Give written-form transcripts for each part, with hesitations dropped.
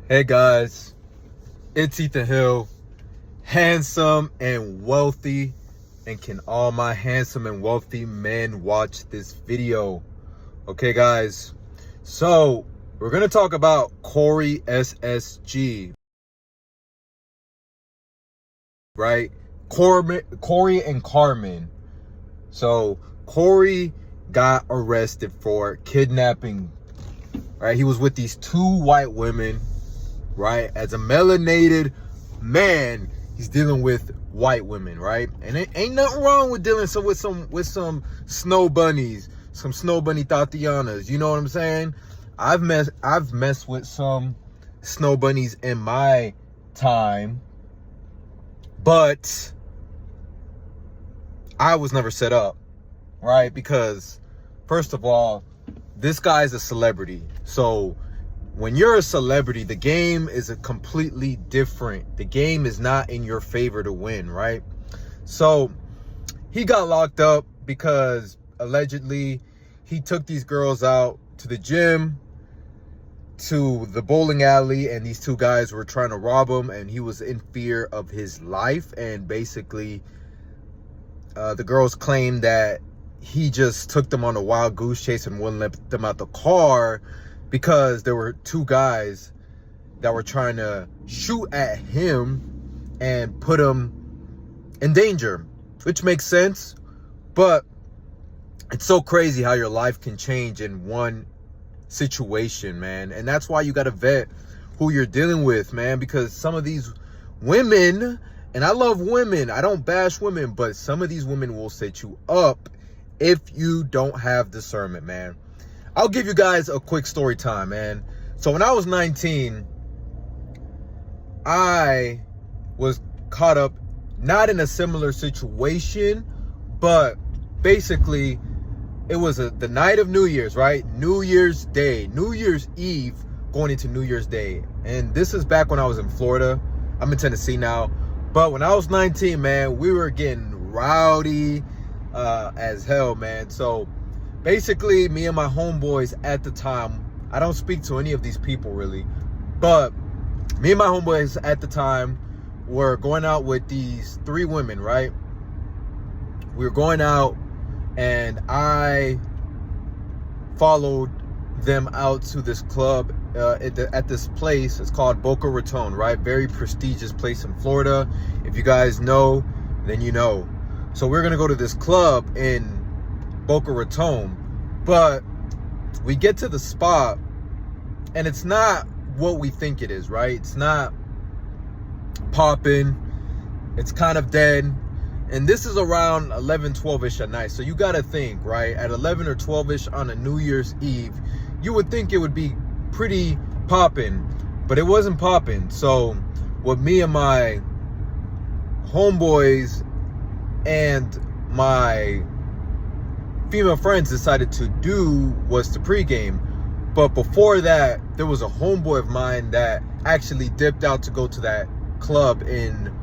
Hey guys, it's Ethan Hill, handsome and wealthy, and can all my handsome and wealthy men watch this video? Okay guys, so we're gonna talk about Corey SSG, right? Corey and Carmen. So Corey got arrested for kidnapping, right? He was with these two white women, right? As a melanated man, he's dealing with white women, right? And it ain't nothing wrong with dealing with some snow bunnies, some snow bunny Tatianas. You know what I'm saying? I've messed with some snow bunnies in my time, but I was never set up, right? Because first of all, this guy's a celebrity. So when you're a celebrity, the game is a completely different. The game is not in your favor to win, right? So he got locked up because allegedly he took these girls out to the gym, to the bowling alley, and these two guys were trying to rob him, and he was in fear of his life. And basically the girls claimed that he just took them on a wild goose chase and wouldn't let them out the car because there were two guys that were trying to shoot at him and put him in danger, which makes sense. But it's so crazy how your life can change in one situation, man. And that's why you got to vet who you're dealing with, man, because some of these women, and I love women, I don't bash women, but some of these women will set you up if you don't have discernment, man. I'll give you guys a quick story time, man. So when I was 19, I was caught up, not in a similar situation, but basically it was the night of New Year's, right? New Year's Day, New Year's Eve going into New Year's Day. And this is back when I was in Florida. I'm in Tennessee now. But when I was 19, man, we were getting rowdy as hell, man. So basically, me and my homeboys at the time, I don't speak to any of these people really, but me and my homeboys at the time were going out with these three women, right? We were going out, and I followed them out to this club at this place. It's called Boca Raton, right? Very prestigious place in Florida. If you guys know, then you know. So we're gonna go to this club in Boca Raton, but we get to the spot and it's not what we think it is, right? It's not popping, it's kind of dead. And this is around 11, 12-ish at night. So you gotta think, right? At 11 or 12-ish on a New Year's Eve, you would think it would be pretty popping, but it wasn't popping. So what me and my homeboys and my female friends decided to do was to pregame. But before that, there was a homeboy of mine that actually dipped out to go to that club in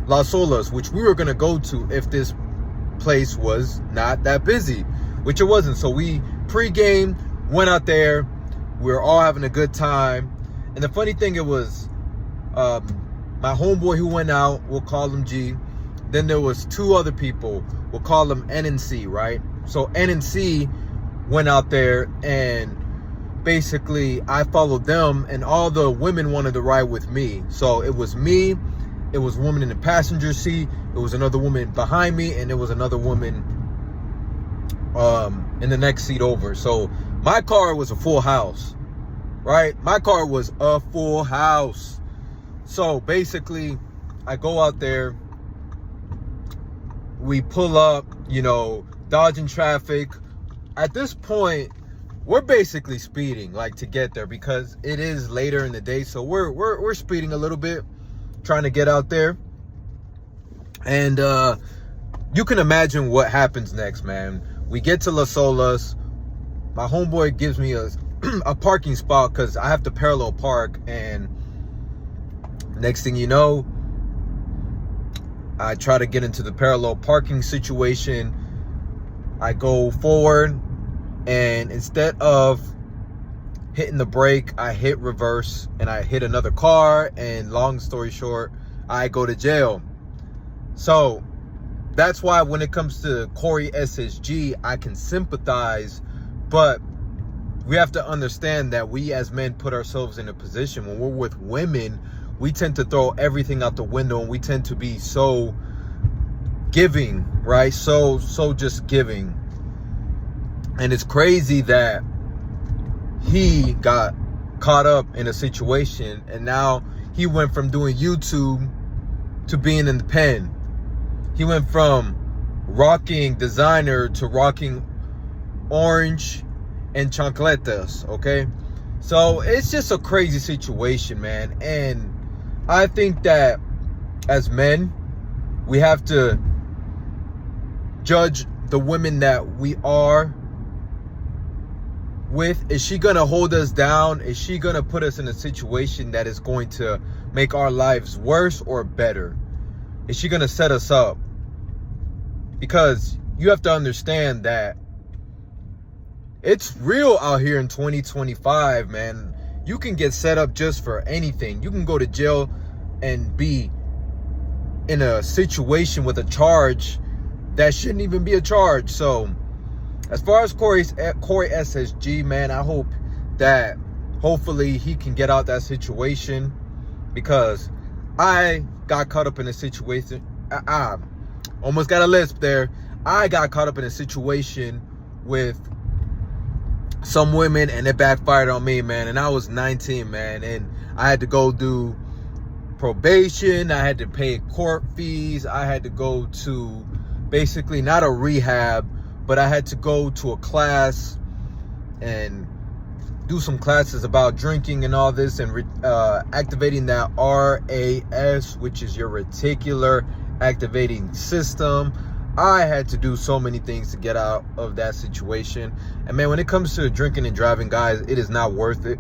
Las Olas, which we were going to go to if this place was not that busy, which it wasn't. So we pregame, went out there, we were all having a good time. And the funny thing, it was my homeboy who went out, we'll call him G. Then there was two other people, we'll call them N and C, right? So N and C went out there, and basically I followed them, and all the women wanted to ride with me. So it was me, it was a woman in the passenger seat, it was another woman behind me, and it was another woman in the next seat over. So my car was a full house, right? My car was a full house. So basically I go out there, we pull up, you know, dodging traffic. At this point, we're basically speeding, like, to get there, because it is later in the day. So we're speeding a little bit, trying to get out there. And you can imagine what happens next, man. We get to Las Olas. My homeboy gives me a parking spot because I have to parallel park. And next thing you know, I try to get into the parallel parking situation. I go forward, and instead of hitting the brake, I hit reverse, and I hit another car, and long story short, I go to jail. So that's why when it comes to Corey SSG, I can sympathize, but we have to understand that we as men put ourselves in a position when we're with women, we tend to throw everything out the window, and we tend to be so giving, right? So just giving. And it's crazy that he got caught up in a situation, and now he went from doing YouTube to being in the pen. He went from rocking designer to rocking orange and chancletas, okay? So it's just a crazy situation, man. And I think that as men, we have to judge the women that we are with. Is she gonna hold us down? Is she gonna put us in a situation that is going to make our lives worse or better? Is she gonna set us up? Because you have to understand that it's real out here in 2025, man. You can get set up just for anything. You can go to jail and be in a situation with a charge that shouldn't even be a charge. So as far as Corey SSG, man, I hope that hopefully he can get out that situation, because I got caught up in a situation. I almost got a lisp there. I got caught up in a situation with some women, and it backfired on me, man. And I was 19, man, and I had to go do probation. I had to pay court fees. I had to go to basically not a rehab, but I had to go to a class and do some classes about drinking and all this, and activating that RAS, which is your reticular activating system. I had to do so many things to get out of that situation. And man, when it comes to drinking and driving, guys, it is not worth it.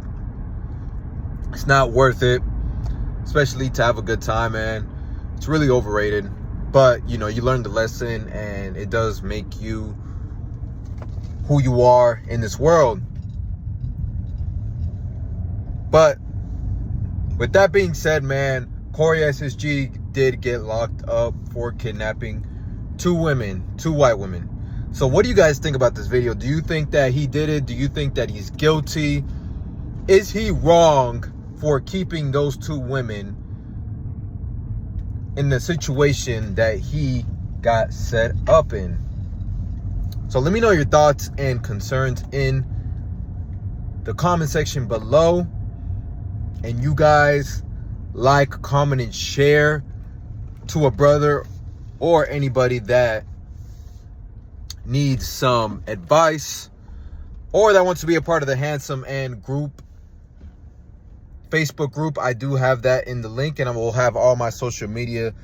It's not worth it, especially to have a good time, man. It's really overrated. But you know, you learn the lesson, and it does make you who you are in this world. But with that being said, man, Corey SSG did get locked up for kidnapping two white women. So what do you guys think about this video? Do you think that he did it? Do you think that he's guilty? Is he wrong for keeping those two women in the situation that he got set up in? So let me know your thoughts and concerns in the comment section below. And you guys like, comment, and share to a brother or anybody that needs some advice, or that wants to be a part of the Handsome and Group Facebook group. I do have that in the link, and I will have all my social media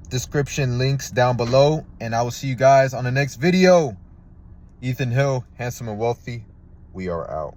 description links down below. And I will see you guys on the next video. Ethan Hill, Handsome and Wealthy. We are out.